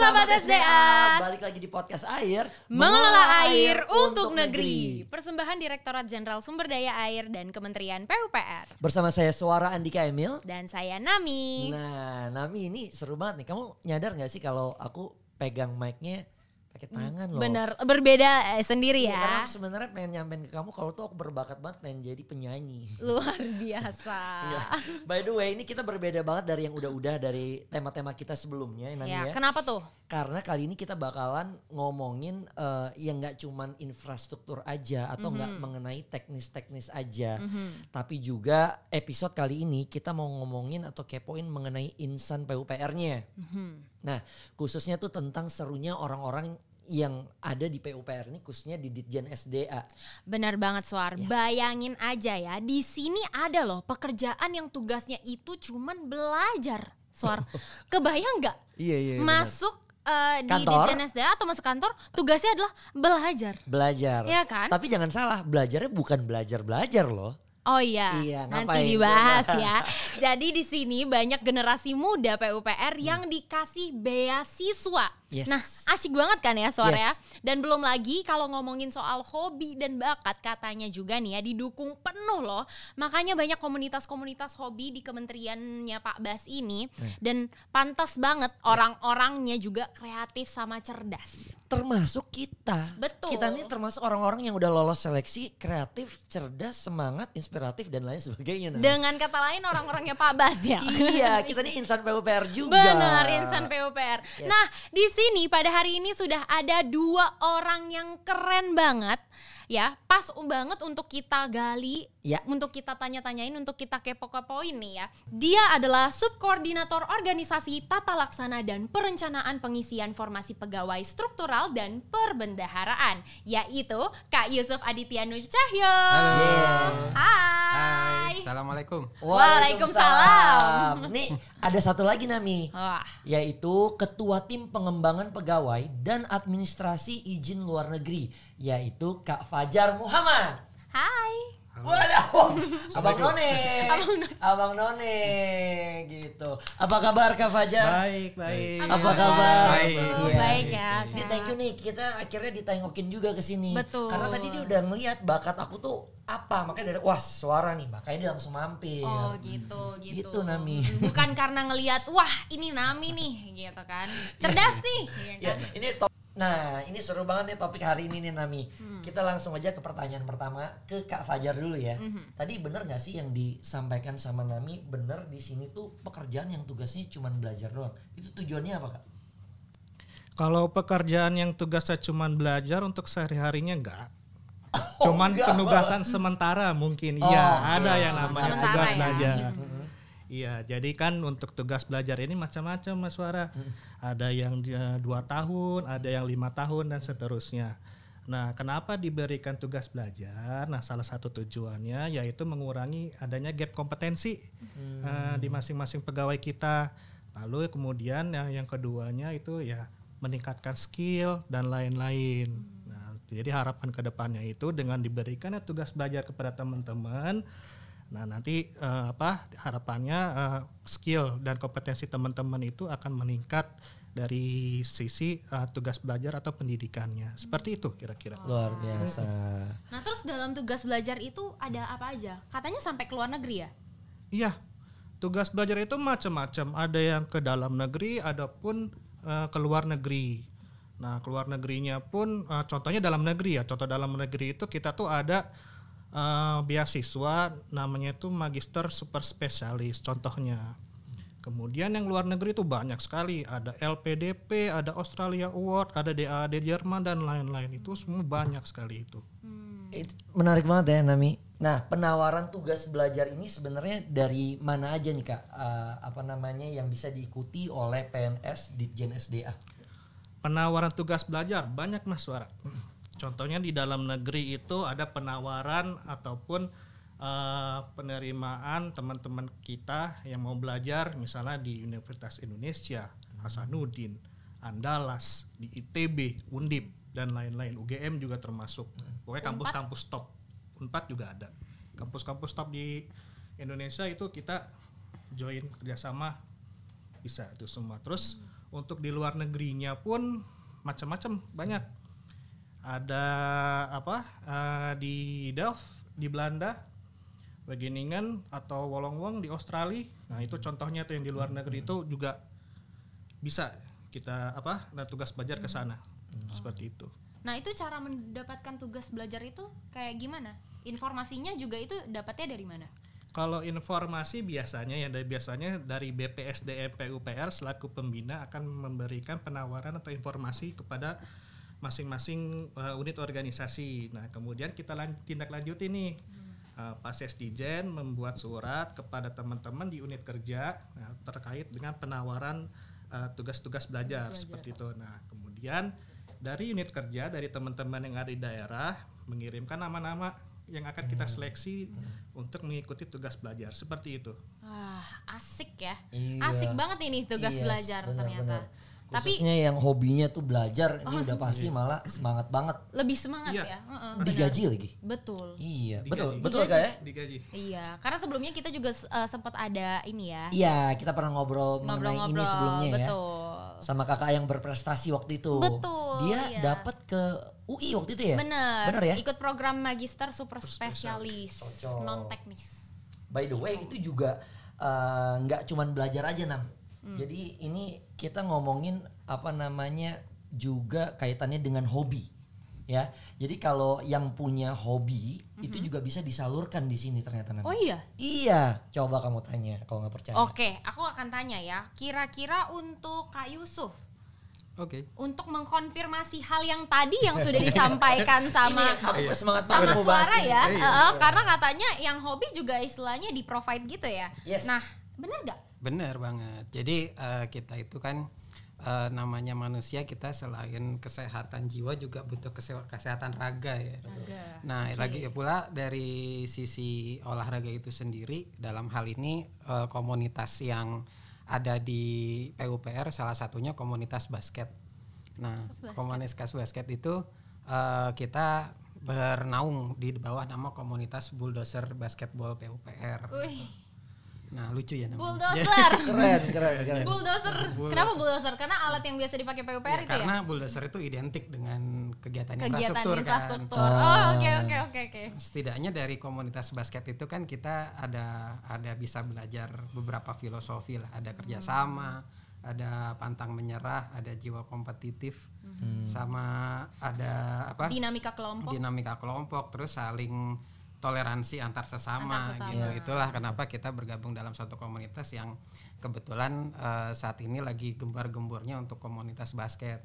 Sobat SDA, balik lagi di podcast Air, mengelola air untuk negeri. Persembahan Direktorat Jenderal Sumber Daya Air dan Kementerian PUPR. Bersama saya Suara Andika Emil. Dan saya Nami. Nah, Nami ini seru banget nih. Kamu nyadar gak sih kalau aku pegang mic-nya pakai tangan loh? Bener, berbeda sendiri ya. Karena aku sebenarnya pengen nyampein ke kamu kalau tuh aku berbakat banget pengen jadi penyanyi. Luar biasa. Ya. By the way, ini kita berbeda banget dari yang udah-udah dari tema-tema kita sebelumnya. Ya, kenapa tuh? Karena kali ini kita bakalan ngomongin yang gak cuman infrastruktur aja atau gak mengenai teknis-teknis aja. Tapi juga episode kali ini kita mau ngomongin atau kepoin mengenai insan PUPR-nya. Nah, khususnya tuh tentang serunya orang-orang yang ada di PUPR ini, khususnya di Ditjen SDA. Benar banget Suar, bayangin aja ya, di sini ada loh pekerjaan yang tugasnya itu cuman belajar. Suar, kebayang gak? Iya. Masuk di kantor, Ditjen SDA atau masuk kantor, tugasnya adalah belajar. Belajar. Iya kan? Tapi jangan salah, belajarnya bukan belajar loh. Oh iya, nanti dibahas ya. Jadi di sini banyak generasi muda PUPR yang dikasih beasiswa. Nah, asik banget kan ya Suara ya. Dan belum lagi kalau ngomongin soal hobi dan bakat, katanya juga nih ya didukung penuh loh. Makanya banyak komunitas-komunitas hobi di kementeriannya Pak Bas ini. Dan pantas banget orang-orangnya juga kreatif sama cerdas. Termasuk kita. Betul. Kita ini termasuk orang-orang yang udah lolos seleksi, kreatif, cerdas, semangat, inspiratif dan lain sebagainya. Dengan kata lain orang-orangnya Pak Bas ya. Iya, kita ini insan PUPR juga. Benar, insan PUPR. Nah, di sini pada hari ini sudah ada 2 orang yang keren banget. Ya, pas banget untuk kita gali, untuk kita tanya-tanyain, untuk kita kepo-kepoin nih ya. Dia adalah Subkoordinator Organisasi Tata Laksana dan Perencanaan Pengisian Formasi Pegawai Struktural dan Perbendaharaan, yaitu Kak Yusuf Aditya Nur Cahyo. Halo. Hai. Assalamualaikum. Waalaikumsalam. Nih ada satu lagi Nami, Wah. yaitu Ketua Tim Pengembangan Pegawai dan Administrasi Izin Luar Negeri, yaitu Kak Fajar Muhammad. Hai. Waduh, Abang None gitu. Apa kabar Kak Fajar? Baik. Apa kabar? Baik. Baik ya. Ini thank you nih, kita akhirnya ditengokin juga ke sini. Betul. Karena tadi dia udah ngeliat bakat aku tuh apa, makanya dari wah Suara nih, makanya dia langsung mampir. Oh gitu. Gitu Nami. Bukan karena ngelihat wah ini Nami nih gitu kan. Cerdas nih. Ya, ini nah ini seru banget nih topik hari ini nih Nami. Kita langsung aja ke pertanyaan pertama ke Kak Fajar dulu ya. Tadi bener gak sih yang disampaikan sama Nami, bener di sini tuh pekerjaan yang tugasnya cuma belajar doang. Itu tujuannya apa Kak? Kalau pekerjaan yang tugasnya cuma belajar untuk sehari-harinya enggak. Cuman penugasan sementara mungkin. Ada yang namanya sementara tugas ya. belajar. Iya, jadi kan untuk tugas belajar ini macam-macam Mas Suara. Ada yang 2 tahun, ada yang 5 tahun dan seterusnya. Nah, kenapa diberikan tugas belajar? Nah, salah satu tujuannya yaitu mengurangi adanya gap kompetensi di masing-masing pegawai kita. Lalu kemudian yang keduanya itu ya meningkatkan skill dan lain-lain. Nah, jadi harapan ke depannya itu dengan diberikannya tugas belajar kepada teman-teman. Nah nanti harapannya skill dan kompetensi teman-teman itu akan meningkat dari sisi tugas belajar atau pendidikannya. Seperti itu kira-kira. Luar biasa. Nah terus dalam tugas belajar itu ada apa aja? Katanya sampai ke luar negeri ya? Iya, tugas belajar itu macam-macam. Ada yang ke dalam negeri, ada pun ke luar negeri. Nah ke luar negerinya pun contohnya dalam negeri ya. Contoh dalam negeri itu kita tuh ada beasiswa namanya itu magister super spesialis contohnya. Kemudian yang luar negeri itu banyak sekali, ada LPDP, ada Australia Award, ada DAAD Jerman dan lain-lain, itu semua banyak sekali itu. Itu menarik banget ya Nami. Nah penawaran tugas belajar ini sebenarnya dari mana aja nih Kak? Yang bisa diikuti oleh PNS Ditjen SDA? Penawaran tugas belajar banyak Mas Suara. Contohnya di dalam negeri itu ada penawaran ataupun penerimaan teman-teman kita yang mau belajar misalnya di Universitas Indonesia, Hasanuddin, Andalas, di ITB, Undip dan lain-lain. UGM juga termasuk. Pokoknya kampus-kampus top. Unpad juga ada. Kampus-kampus top di Indonesia itu kita join kerjasama bisa itu semua. Terus Untuk di luar negerinya pun macam-macam banyak. Ada di Delft di Belanda, Wageningen atau Wollongong di Australia. Nah itu contohnya tuh yang di luar negeri itu juga bisa kita tugas belajar ke sana. Seperti itu. Nah itu cara mendapatkan tugas belajar itu kayak gimana? Informasinya juga itu dapatnya dari mana? Kalau informasi biasanya dari BPSDM PUPR selaku pembina akan memberikan penawaran atau informasi kepada masing-masing unit organisasi. Nah kemudian kita tindak lanjuti nih. Pak Sesdijen membuat surat kepada teman-teman di unit kerja terkait dengan penawaran tugas-tugas belajar seperti itu. Nah kemudian dari unit kerja, dari teman-teman yang ada di daerah mengirimkan nama-nama yang akan kita seleksi untuk mengikuti tugas belajar seperti itu. Asik ya, asik banget ini tugas belajar ternyata. Khususnya yang hobinya tuh belajar, ini udah pasti malah semangat banget. Lebih semangat ya. Digaji lagi. Betul. Iya, digaji. betul kayak. Digaji. Iya, karena sebelumnya kita juga sempat ada ini ya. Iya, kita pernah ngobrol mengenai ini sebelumnya betul. Ya. Sama kakak yang berprestasi waktu itu. Betul. Dia dapat ke UI waktu itu ya. Bener ya. Ikut program magister super spesialis non teknis. By the way itu juga nggak cuman belajar aja Nam. Jadi ini kita ngomongin juga kaitannya dengan hobi ya. Jadi kalau yang punya hobi itu juga bisa disalurkan di sini ternyata Nam. Oh iya? Iya, coba kamu tanya kalau nggak percaya. Oke, aku akan tanya ya. Kira-kira untuk Kak Yusuf, untuk mengkonfirmasi hal yang tadi yang sudah disampaikan sama semangat sama Suara ya, karena katanya yang hobi juga istilahnya di provide gitu ya. Yes. Nah, benar gak? Benar banget. Jadi kita itu kan namanya manusia, kita selain kesehatan jiwa juga butuh kesehatan raga ya. Nah lagi pula dari sisi olahraga itu sendiri, dalam hal ini komunitas yang ada di PUPR salah satunya komunitas basket. Nah komunitas basket itu kita bernaung di bawah nama komunitas Bulldozer Basketball PUPR. Nah lucu ya namanya. Bulldozer. keren. Bulldozer. Kenapa bulldozer? Karena alat yang biasa dipakai PUPR itu karena bulldozer itu identik dengan kegiatan infrastruktur kan. Oke. Setidaknya dari komunitas basket itu kan kita ada bisa belajar beberapa filosofi lah. Ada kerjasama, ada pantang menyerah, ada jiwa kompetitif, sama ada dinamika kelompok, terus saling toleransi antar sesama. Gitu. Itulah kenapa kita bergabung dalam suatu komunitas yang kebetulan saat ini lagi gembar-gembornya untuk komunitas basket.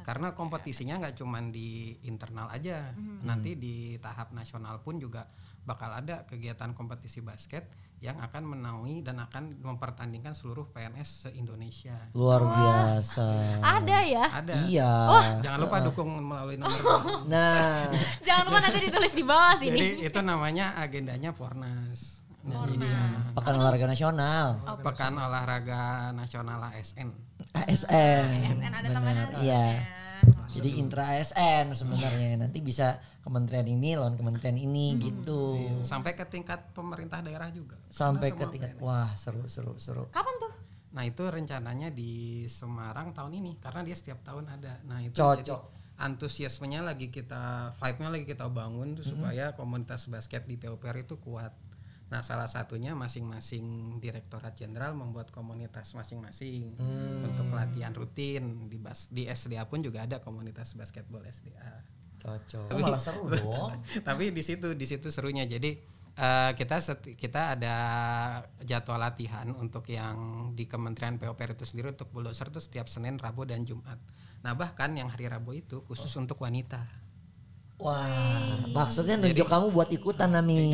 Karena kompetisinya nggak cuma di internal aja, nanti di tahap nasional pun juga bakal ada kegiatan kompetisi basket yang akan menaungi dan akan mempertandingkan seluruh PNS se-Indonesia. Luar biasa. Ada ya? Ada. Iya. Jangan lupa dukung melalui nomor. Nah, jangan lupa nanti ditulis di bawah sini. Jadi itu namanya agendanya Pornas. Jadi Pekan Olahraga Nasional. Pekan Olahraga Nasional ASN. ASN ada tambahan. Iya. Jadi intra ASN sebenarnya, nanti bisa kementerian ini lawan kementerian ini gitu. Sampai ke tingkat pemerintah daerah juga. Sampai ke tingkat wah seru. Kapan tuh? Nah itu rencananya di Semarang tahun ini karena dia setiap tahun ada. Nah itu cocok. Jadi antusiasmenya lagi kita, vibe-nya lagi kita bangun tuh, supaya komunitas basket di PUPR itu kuat. Nah salah satunya masing-masing direktorat jenderal membuat komunitas masing-masing untuk pelatihan rutin. Di SDA pun juga ada komunitas basketball SDA. Cocok. Malah seru dong. Tapi di situ serunya. Jadi kita ada jadwal latihan untuk yang di Kementerian PUPR itu sendiri untuk bulldozer itu setiap Senin, Rabu dan Jumat. Nah bahkan yang hari Rabu itu khusus untuk wanita. Wah, maksudnya nunjuk kamu buat ikutan Nami.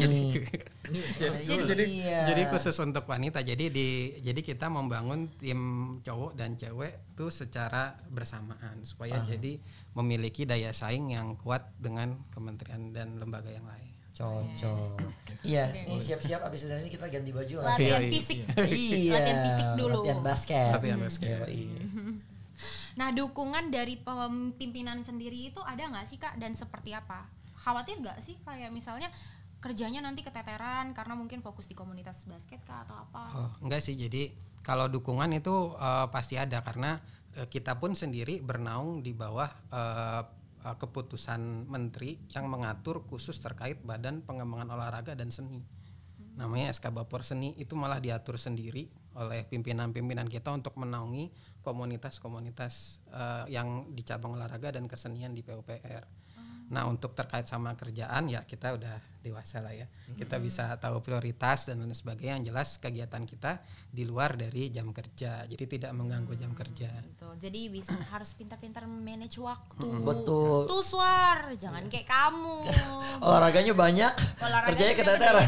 Jadi khusus untuk wanita. Jadi kita membangun tim cowok dan cewek tuh secara bersamaan supaya jadi memiliki daya saing yang kuat dengan kementerian dan lembaga yang lain. Cocok. Iya, siap-siap abis dari ini kita ganti baju lah. Latihan fisik. Iya. Latihan fisik dulu. Latihan basket. Nah dukungan dari pimpinan sendiri itu ada nggak sih Kak, dan seperti apa? Khawatir nggak sih kayak misalnya kerjanya nanti keteteran karena mungkin fokus di komunitas basket Kak atau apa? Enggak sih, jadi kalau dukungan itu pasti ada karena kita pun sendiri bernaung di bawah keputusan menteri yang mengatur khusus terkait Badan Pengembangan Olahraga dan Seni. Namanya SK Bapor Seni, itu malah diatur sendiri oleh pimpinan-pimpinan kita untuk menaungi komunitas-komunitas yang di cabang olahraga dan kesenian di PUPR. Nah, untuk terkait sama kerjaan ya kita udah dewasa lah ya. Kita bisa tahu prioritas dan lain sebagainya. Yang jelas kegiatan kita di luar dari jam kerja. Jadi tidak mengganggu jam kerja. Betul. Jadi harus pintar-pintar manage waktu. Betul. Tuh Swar, jangan kayak kamu. Olahraganya banyak, kerjanya keteteran.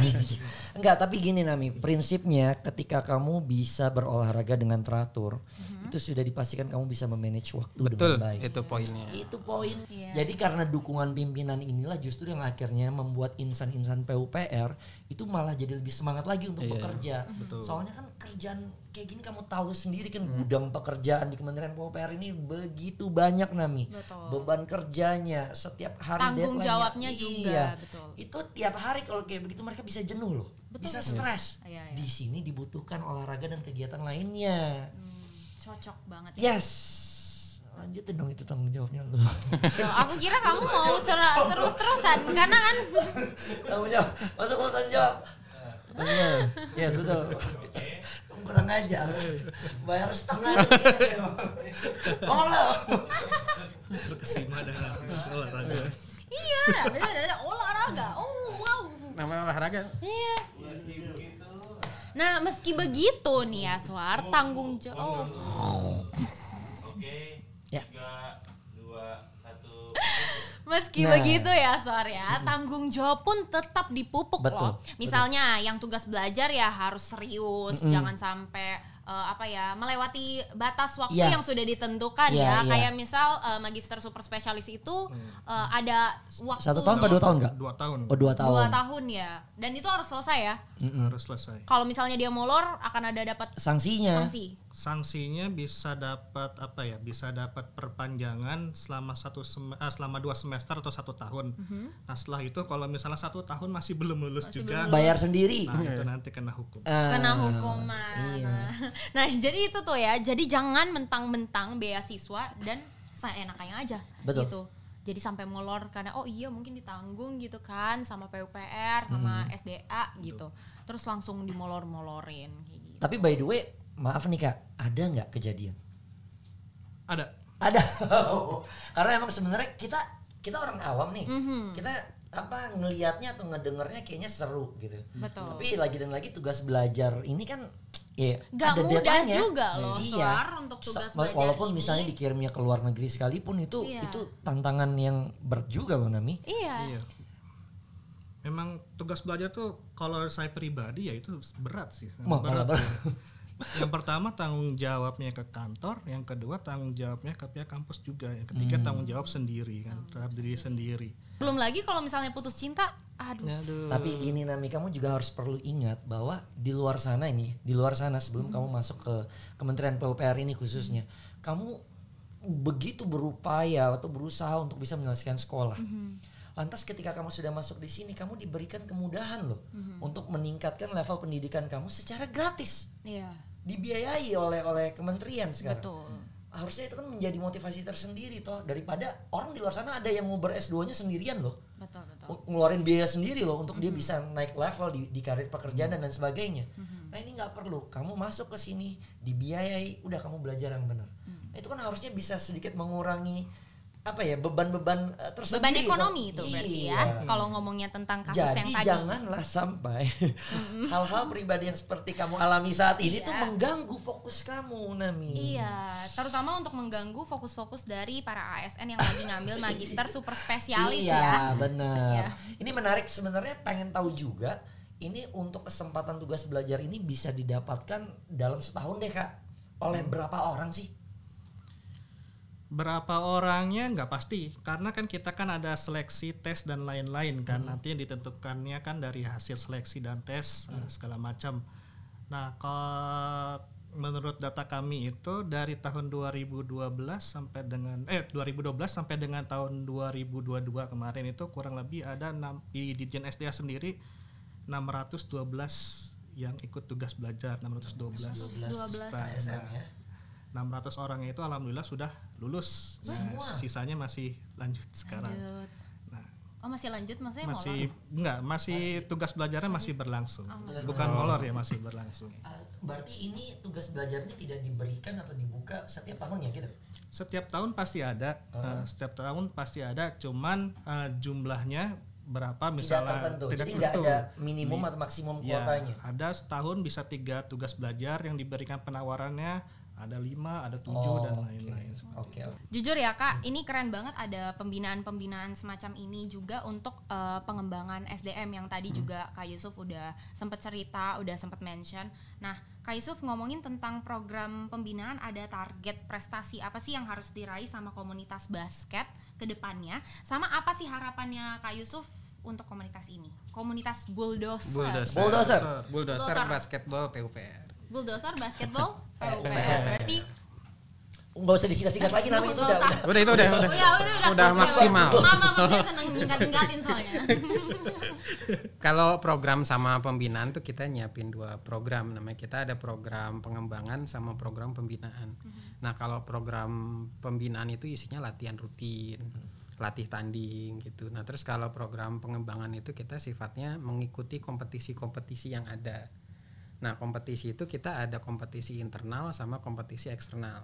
Enggak, tapi gini Nami, prinsipnya ketika kamu bisa berolahraga dengan teratur, itu sudah dipastikan kamu bisa memanage waktu dengan baik. Itu poinnya. Itu poin. Jadi karena dukungan pimpinan inilah justru yang akhirnya membuat insan-insan PUPR itu malah jadi lebih semangat lagi untuk bekerja. Soalnya kan kerjaan kayak gini kamu tahu sendiri kan, gudang pekerjaan di Kementerian PUPR ini begitu banyak Nami. Beban kerjanya setiap hari, tanggung jawabnya juga. Betul. Itu tiap hari kalau kayak begitu mereka bisa jenuh loh. Bisa stres. Di sini dibutuhkan olahraga dan kegiatan lainnya. Cocok banget ya. Yes. Lanjutin dong itu tanggung jawabnya lu. Aku kira kamu mau terus-terusan karena kan tanggung jawab. Masuk ke tanggung jawab. Yes, betul. Kurang ajar. Bayar setengah. Tolong. Terkesima dengan olahraga. Iya, benar olahraga. Oh, wow. Namanya olahraga. Iya. Nah, meski begitu nih ya, Swar, tanggung jawab. Oke. 3, 2, 1. Meski begitu ya, Swar ya, tanggung jawab pun tetap dipupuk loh. Misalnya yang tugas belajar ya harus serius, jangan sampai melewati batas waktu yang sudah ditentukan ya. Kayak misal magister super spesialis itu ada waktu 1 tahun atau 2 tahun enggak? 2 tahun. Oh, 2 tahun. 2 tahun ya. Dan itu harus selesai ya. Harus selesai. Kalau misalnya dia molor akan ada dapat sanksinya. Sanksinya bisa dapat Bisa dapat perpanjangan selama 2 semester atau 1 tahun. Nah, setelah itu kalau misalnya 1 tahun masih belum lulus juga, bayar sendiri. Nah, itu nanti kena hukum. Kena hukuman. Nah, jadi itu tuh ya. Jadi jangan mentang-mentang beasiswa dan seenaknya aja. Betul. Gitu. Jadi sampai molor karena mungkin ditanggung gitu kan sama PUPR sama SDA gitu. Terus langsung dimolor-molorin kayak gitu. Tapi by the way, maaf nih Kak, ada nggak kejadian? Ada. Karena emang sebenarnya kita orang awam nih. Kita ngelihatnya atau ngedengernya kayaknya seru gitu. Betul. Tapi lagi dan lagi tugas belajar ini kan gak ada mudah datanya juga loh Suar untuk tugas belajar walaupun ini. misalnya dikirimnya ke luar negeri sekalipun itu tantangan yang berat juga loh Nami. Iya. Memang tugas belajar tuh kalau saya pribadi ya itu berat sih. Berat. Yang pertama tanggung jawabnya ke kantor, yang kedua tanggung jawabnya ke pihak kampus juga, yang ketiga tanggung jawab sendiri kan terhadap diri sendiri. Belum lagi kalau misalnya putus cinta, aduh. Tapi gini Nami, kamu juga harus perlu ingat bahwa di luar sana sebelum kamu masuk ke Kementerian PUPR ini khususnya, kamu begitu berupaya atau berusaha untuk bisa menyelesaikan sekolah. Lantas ketika kamu sudah masuk di sini, kamu diberikan kemudahan loh untuk meningkatkan level pendidikan kamu secara gratis. Iya. Dibiayai oleh kementerian sekarang. Betul. Harusnya itu kan menjadi motivasi tersendiri toh, daripada orang di luar sana ada yang mau ber-S2-nya sendirian loh. Betul. Ngeluarin biaya sendiri loh untuk dia bisa naik level di karir pekerjaan dan lain sebagainya. Nah, ini nggak perlu. Kamu masuk ke sini dibiayai, udah kamu belajar yang benar. Nah, itu kan harusnya bisa sedikit mengurangi beban-beban tersendiri. Beban ekonomi itu berarti ya. Kalau ngomongnya tentang kasus yang tadi. Jadi janganlah sampai hal-hal pribadi yang seperti kamu alami saat ini tuh mengganggu fokus kamu, Nami. Iya, terutama untuk mengganggu fokus-fokus dari para ASN yang lagi ngambil magister super spesialis ya. Iya, benar. Ini menarik sebenarnya, pengen tahu juga ini untuk kesempatan tugas belajar ini bisa didapatkan dalam setahun deh Kak. Oleh berapa orang sih? Berapa orangnya nggak pasti, karena kan kita kan ada seleksi tes dan lain-lain kan. Nanti yang ditentukannya kan dari hasil seleksi dan tes segala macam. Nah, kalau menurut data kami itu dari tahun 2012 sampai dengan tahun 2022 kemarin itu kurang lebih ada di Ditjen SDA sendiri 612 yang ikut tugas belajar, 612 ASN ya. 600 orang itu alhamdulillah sudah lulus. Nah, sisanya masih lanjut sekarang. Oh masih lanjut, maksudnya masih tugas belajarnya masih berlangsung. Bukan molor ya, masih berlangsung. Berarti ini tugas belajarnya tidak diberikan atau dibuka setiap tahun ya gitu? Setiap tahun pasti ada, cuman jumlahnya berapa misalnya tidak tertentu. Jadi nggak ada minimum atau maksimum kuotanya. Ada setahun bisa 3 tugas belajar yang diberikan penawarannya, ada 5, ada 7 dan lain-lain. Oke. Jujur ya Kak, ini keren banget ada pembinaan semacam ini juga untuk pengembangan SDM yang tadi juga Kak Yusuf udah sempat cerita, udah sempat mention. Nah, Kak Yusuf ngomongin tentang program pembinaan, ada target prestasi apa sih yang harus diraih sama komunitas basket ke depannya? Sama apa sih harapannya Kak Yusuf untuk komunitas ini? Komunitas Bulldozer Basketball PUPR. Bulldozer Basketball PUPR. Berarti nggak usah disingkat-singkat lagi namanya itu udah maksimal. Mama saya seneng nyingkat-nyingkatin soalnya. Kalau program sama pembinaan tuh kita nyiapin 2 program, namanya kita ada program pengembangan sama program pembinaan. Nah kalau program pembinaan itu isinya latihan rutin, latih tanding gitu. Nah terus kalau program pengembangan itu kita sifatnya mengikuti kompetisi-kompetisi yang ada. Nah kompetisi itu kita ada kompetisi internal sama kompetisi eksternal.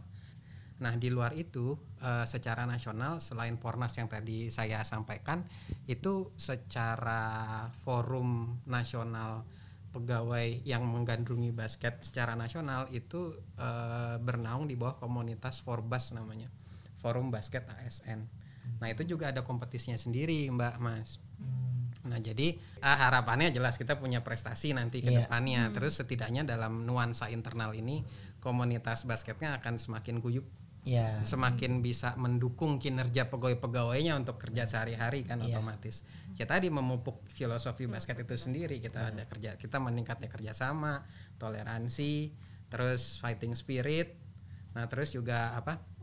Nah di luar itu secara nasional selain Pornas yang tadi saya sampaikan, itu secara forum nasional pegawai yang menggandrungi basket secara nasional itu bernaung di bawah komunitas Forbas namanya, Forum Basket ASN. Nah itu juga ada kompetisinya sendiri Mbak Mas. Nah jadi harapannya jelas kita punya prestasi nanti ke depannya. Terus setidaknya dalam nuansa internal ini komunitas basketnya akan semakin guyup, semakin bisa mendukung kinerja pegawai-pegawainya untuk kerja sehari-hari kan otomatis. Kita tadi memupuk filosofi basket itu sendiri, kita ada kita meningkatnya kerjasama, toleransi, terus fighting spirit. Nah terus juga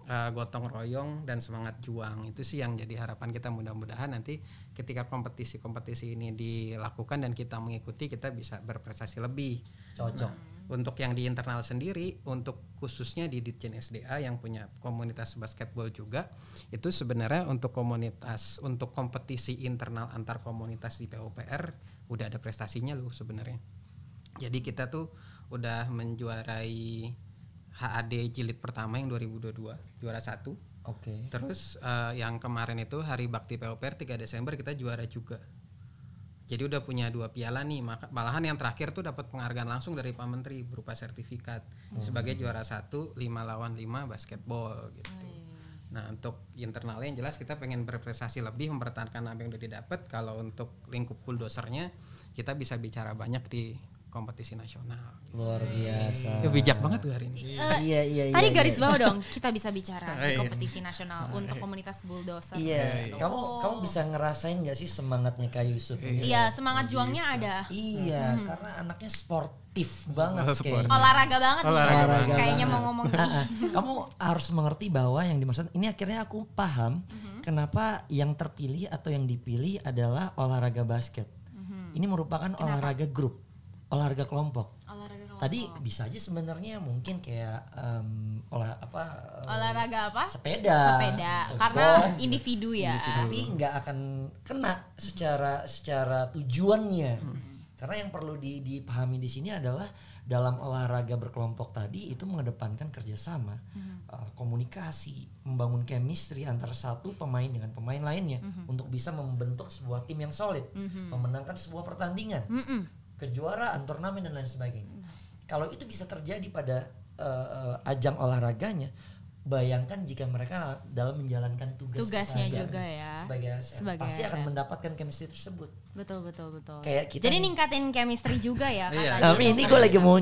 gotong royong dan semangat juang. Itu sih yang jadi harapan kita, mudah-mudahan nanti ketika kompetisi-kompetisi ini dilakukan dan kita mengikuti, kita bisa berprestasi lebih. Cocok. Untuk yang di internal sendiri, untuk khususnya di Ditjen SDA yang punya komunitas basketball juga, itu sebenarnya untuk kompetisi internal antar komunitas di PUPR udah ada prestasinya loh sebenarnya. Jadi kita tuh udah menjuarai HAD jilid pertama yang 2022, juara 1. Oke. Terus yang kemarin itu Hari Bakti PUPR 3 Desember kita juara juga. Jadi udah punya 2 piala nih, malahan yang terakhir tuh dapat penghargaan langsung dari Pak Menteri berupa sertifikat sebagai juara 1 5 lawan 5 basketball gitu. Nah untuk internalnya yang jelas kita pengen berprestasi lebih, mempertahankan apa yang udah didapat. Kalau untuk lingkup Bulldozernya kita bisa bicara banyak di kompetisi nasional. Luar biasa. Bijak banget tuh hari ini. Iya. Tadi garis bawah dong, kita bisa bicara di kompetisi nasional untuk komunitas Bulldozer. Iya. Kamu bisa ngerasain nggak sih semangatnya Kak Yusuf? Iya, semangat juangnya ada. Iya, karena anaknya sportif banget kayaknya. Olahraga banget. Kayaknya mau ngomong Kamu harus mengerti bahwa yang dimaksud ini, akhirnya aku paham kenapa yang terpilih atau yang dipilih adalah olahraga basket. Ini merupakan olahraga grup. Olahraga kelompok. Tadi bisa aja sebenarnya mungkin kayak olahraga apa? Sepeda. Karena individu ya. Tapi nggak akan kena secara tujuannya. Karena yang perlu dipahami di sini adalah dalam olahraga berkelompok tadi itu mengedepankan kerjasama, komunikasi, membangun chemistry antara satu pemain dengan pemain lainnya untuk bisa membentuk sebuah tim yang solid, memenangkan sebuah pertandingan. Kejuaraan, turnamen dan lain sebagainya. Kalau itu bisa terjadi pada ajang olahraganya, bayangkan jika mereka dalam menjalankan tugasnya juga ya sebagai pasti akan mendapatkan chemistry tersebut. Betul. Kayak kita jadi ningkatin chemistry juga ya. Tapi ini gue lagi mau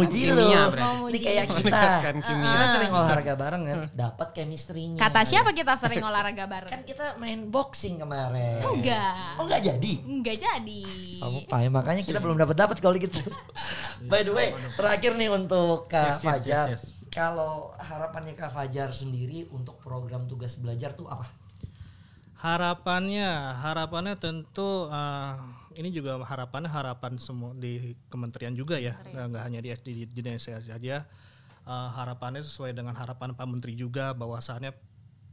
uji loh. Ini kayak kita sering olahraga bareng kan, dapat chemistry-nya. Kata siapa kita sering olahraga bareng? Kan kita main boxing kemarin. Enggak jadi. Makanya kita belum dapat kalau gitu. By the way, terakhir nih untuk Kak Fajar. Kalau harapannya Kak Fajar sendiri untuk program tugas belajar tuh apa? Harapannya tentu ini juga harapan semua di kementerian juga ya, nggak hanya di SDA saja. harapannya sesuai dengan harapan Pak Menteri juga, bahwasannya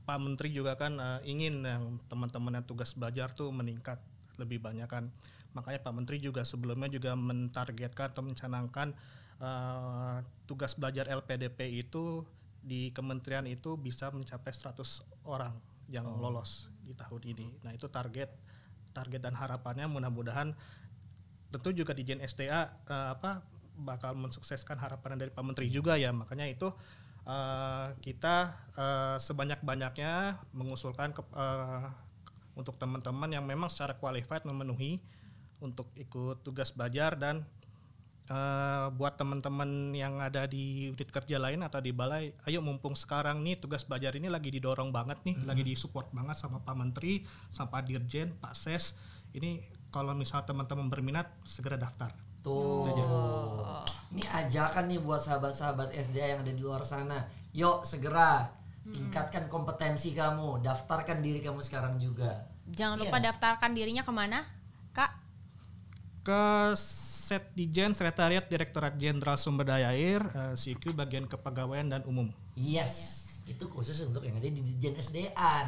Pak Menteri juga kan ingin yang teman-teman yang tugas belajar tuh meningkat lebih banyak kan. Makanya Pak Menteri juga sebelumnya juga mentargetkan atau mencanangkan tugas belajar LPDP itu di kementerian itu bisa mencapai 100 orang yang lolos di tahun ini. Nah itu target dan harapannya mudah-mudahan tentu juga di Jen SDA bakal mensukseskan harapan dari Pak Menteri juga ya. Makanya itu kita sebanyak-banyaknya mengusulkan untuk teman-teman yang memang secara qualified memenuhi untuk ikut tugas belajar, dan buat teman-teman yang ada di unit kerja lain atau di balai, ayo mumpung sekarang nih tugas belajar ini lagi didorong banget nih, lagi disupport banget sama Pak Menteri, sama Pak Dirjen, Pak Ses. Ini kalau misal teman-teman berminat segera daftar. Tuh. Ini ajakan nih buat sahabat-sahabat SDA yang ada di luar sana. Yuk segera tingkatkan kompetensi kamu, daftarkan diri kamu sekarang juga. Jangan lupa daftarkan dirinya kemana, Kak? Ke Setdijen Sekretariat Direktorat Jenderal Sumber Daya Air, CQ bagian Kepegawaian dan Umum. Yes. Itu khusus untuk yang ada di Dijen SDA.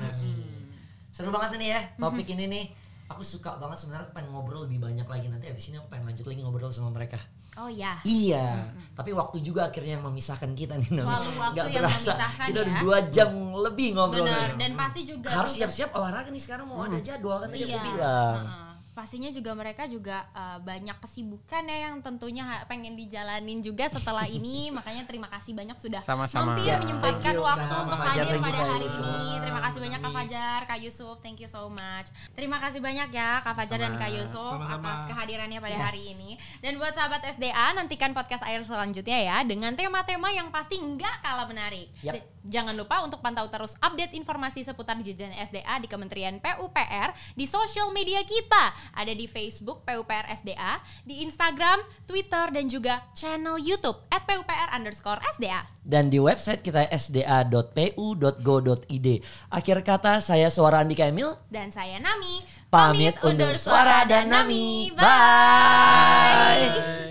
Seru banget nih ya topik ini nih. Aku suka banget sebenarnya, aku pengen ngobrol lebih banyak lagi. Nanti abis ini aku pengen lanjut lagi ngobrol sama mereka. Oh ya. Iya. Tapi waktu juga akhirnya yang memisahkan kita nih. Selalu waktu yang berasa. memisahkan kita ya. udah 2 jam lebih ngobrol. Benar. Dan pasti juga harus siap-siap olahraga nih sekarang, mau ada jadwal kan tadi aku bilang. Pastinya juga mereka juga banyak kesibukan ya yang tentunya pengen dijalanin juga setelah ini. Makanya terima kasih banyak sudah mampir menyempatkan waktu untuk hadir pada hari ini. Terima kasih banyak Kak Fajar, Kak Yusuf, thank you so much. Terima kasih banyak ya Kak Fajar dan Kak Yusuf atas kehadirannya pada hari ini. Dan buat sahabat SDA, nantikan podcast Air selanjutnya ya dengan tema-tema yang pasti nggak kalah menarik. Jangan lupa untuk pantau terus update informasi seputar jajaran SDA di Kementerian PUPR di sosial media kita. Ada di Facebook PUPR SDA, di Instagram, Twitter, dan juga channel YouTube @PUPR_SDA. Dan di website kita sda.pu.go.id. Akhir kata, saya Suara Andika Emil. Dan saya Nami. Pamit undur suara dan Nami. Bye.